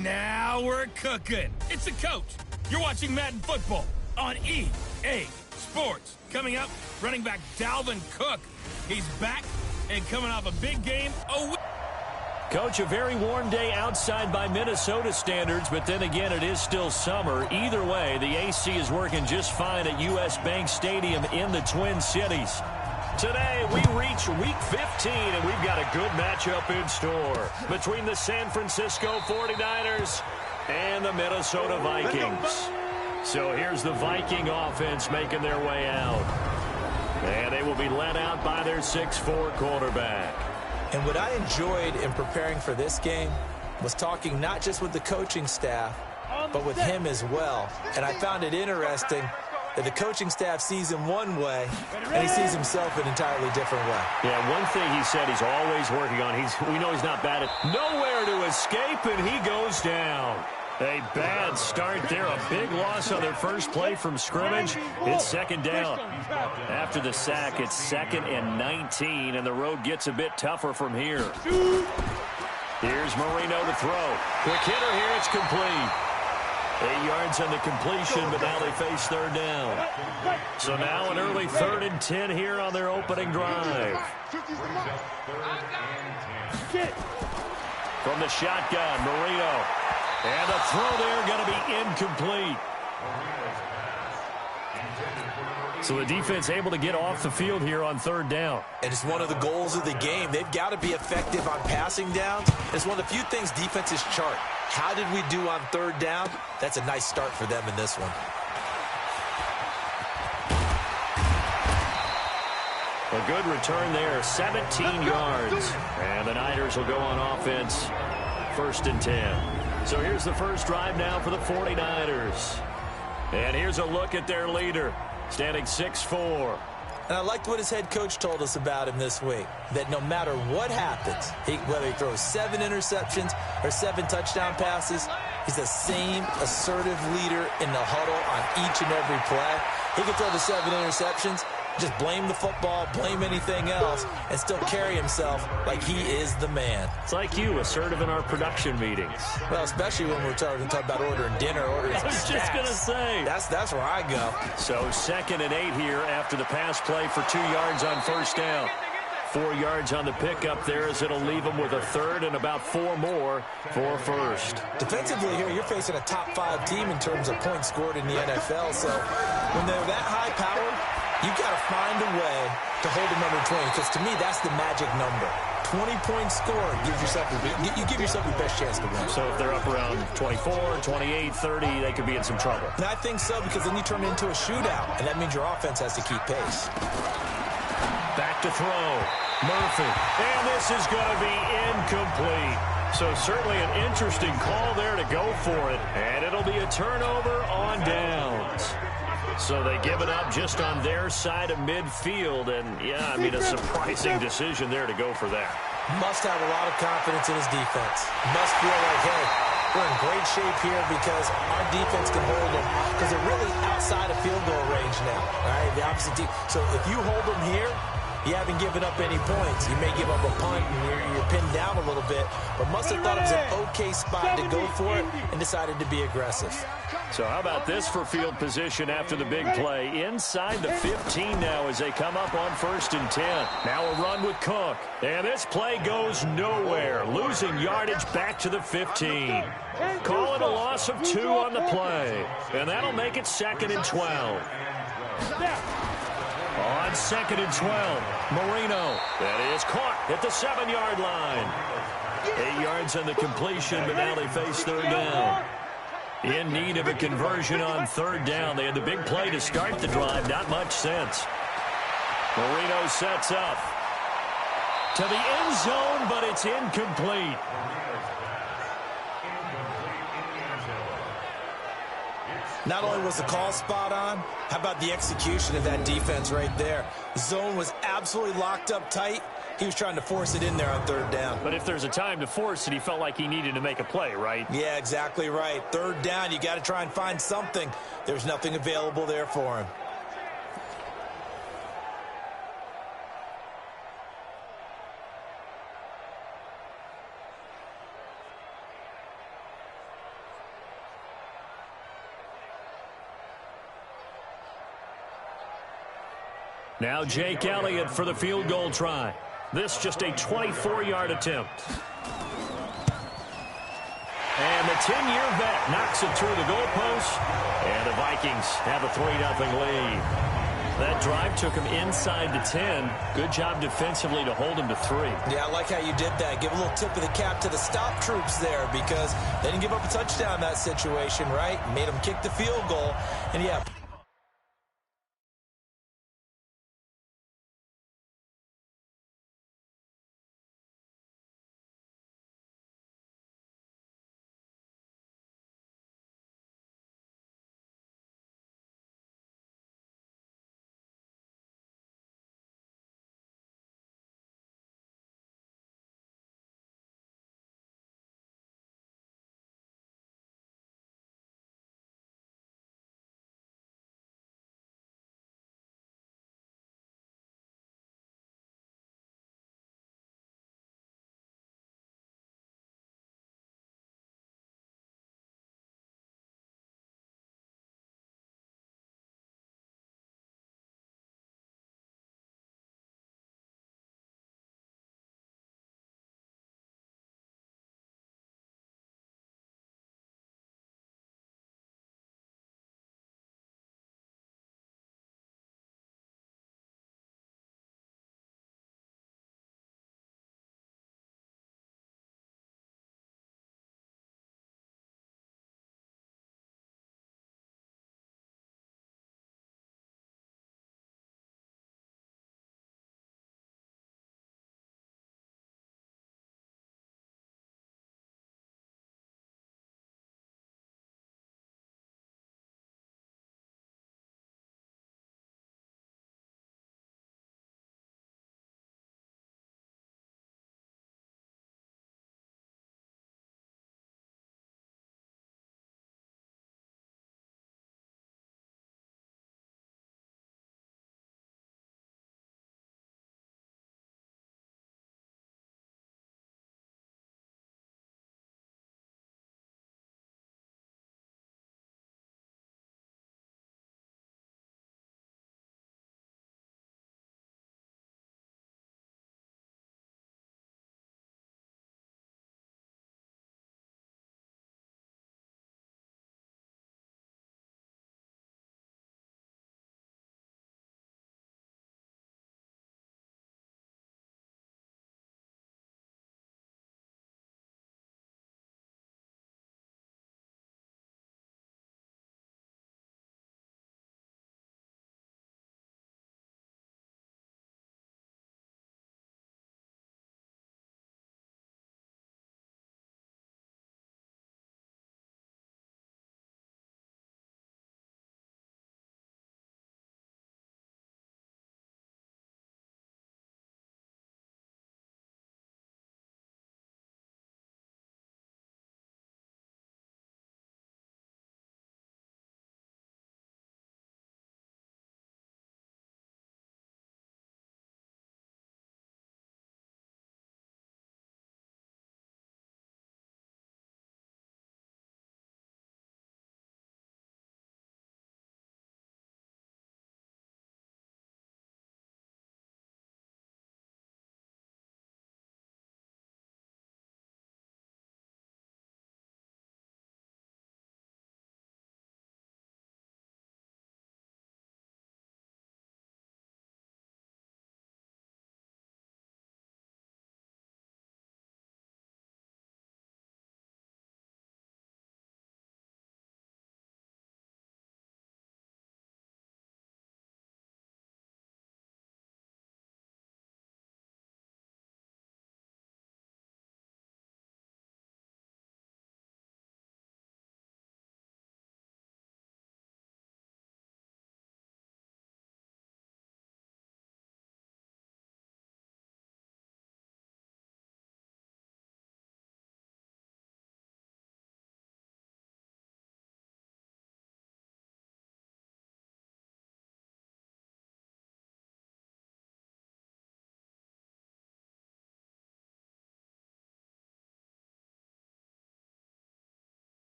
Now we're cooking. It's the coach. You're watching Madden Football on EA Sports. Coming up, running back Dalvin Cook. He's back and coming off a big game. Coach, a very warm day outside by Minnesota standards, but then again, it is still summer. Either way, the AC is working just fine at U.S. Bank Stadium in the Twin Cities. Today, we reach Week 15, and we've got a good matchup in store between the San Francisco 49ers and the Minnesota Vikings. So here's the Viking offense making their way out. And they will be led out by their 6'4" quarterback. And what I enjoyed in preparing for this game was talking not just with the coaching staff, but with him as well. And I found it interesting that the coaching staff sees him one way, and he sees himself an entirely different way. Yeah, one thing he said he's always working on, we know he's not bad at nowhere to escape, and he goes down. A bad start there, a big loss on their first play from scrimmage. It's second down. After the sack, it's 2nd and 19, and the road gets a bit tougher from here. Here's Marino to throw. Quick hitter here, it's complete. 8 yards on the completion, but now they face third down. So now an early 3rd and 10 here on their opening drive. From the shotgun, Marino. And the throw there going to be incomplete. So the defense able to get off the field here on 3rd down. And it's one of the goals of the game. They've got to be effective on passing downs. It's one of the few things defenses chart. How did we do on 3rd down? That's a nice start for them in this one. A good return there, 17 yards. And the Niners will go on offense, 1st and 10. So here's the first drive now for the 49ers. And here's a look at their leader, standing 6'4". And I liked what his head coach told us about him this week, that no matter what happens, whether he throws 7 interceptions or 7 touchdown passes, he's the same assertive leader in the huddle on each and every play. He can throw the 7 interceptions, just blame the football, blame anything else, and still carry himself like he is the man. It's like you, assertive in our production meetings. Well, especially when we're talking about ordering dinner, ordering I was just going to say. That's where I go. So 2nd and 8 here after the pass play for 2 yards on 1st down. 4 yards on the pickup there as it'll leave them with a 3rd and about 4 more for 1st. Defensively here, you're facing a top 5 team in terms of points scored in the NFL. So when they're that high powered, you've got to find a way to hold them under 20, because to me, that's the magic number. 20-point score gives yourself you give yourself your best chance to win. So if they're up around 24, 28, 30, they could be in some trouble. And I think so, because then you turn it into a shootout, and that means your offense has to keep pace. Back to throw. Murphy. And this is going to be incomplete. So certainly an interesting call there to go for it. And it'll be a turnover on downs. So they give it up just on their side of midfield. And, yeah, I mean, a surprising decision there to go for that. Must have a lot of confidence in his defense. Must feel like, hey, we're in great shape here because our defense can hold them, because they're really outside of field goal range now, right? The opposite team. So if you hold them here, you haven't given up any points. You may give up a punt and you're pinned down a little bit, but must have thought it was an okay spot to go for it and decided to be aggressive. So how about this for field position after the big play? Inside the 15 now as they come up on 1st and 10. Now a run with Cook. And this play goes nowhere. Losing yardage back to the 15. Call it a loss of 2 on the play. And that'll make it 2nd and 12. On 2nd and 12, Marino. That is caught at the 7-yard line. 8 yards on the completion, but now they face 3rd down. In need of a conversion on 3rd down. They had the big play to start the drive. Not much sense. Marino sets up to the end zone, but it's incomplete. Not only was the call spot on, how about the execution of that defense right there? The zone was absolutely locked up tight. He was trying to force it in there on 3rd down. But if there's a time to force it, he felt like he needed to make a play, right? Yeah, exactly right. 3rd down, you got to try and find something. There's nothing available there for him. Now Jake Elliott for the field goal try. This just a 24-yard attempt. And the 10-year vet knocks it through the goalpost. And the Vikings have a 3-0 lead. That drive took him inside the 10. Good job defensively to hold him to 3. Yeah, I like how you did that. Give a little tip of the cap to the stop troops there because they didn't give up a touchdown in that situation, right? Made them kick the field goal. And, yeah,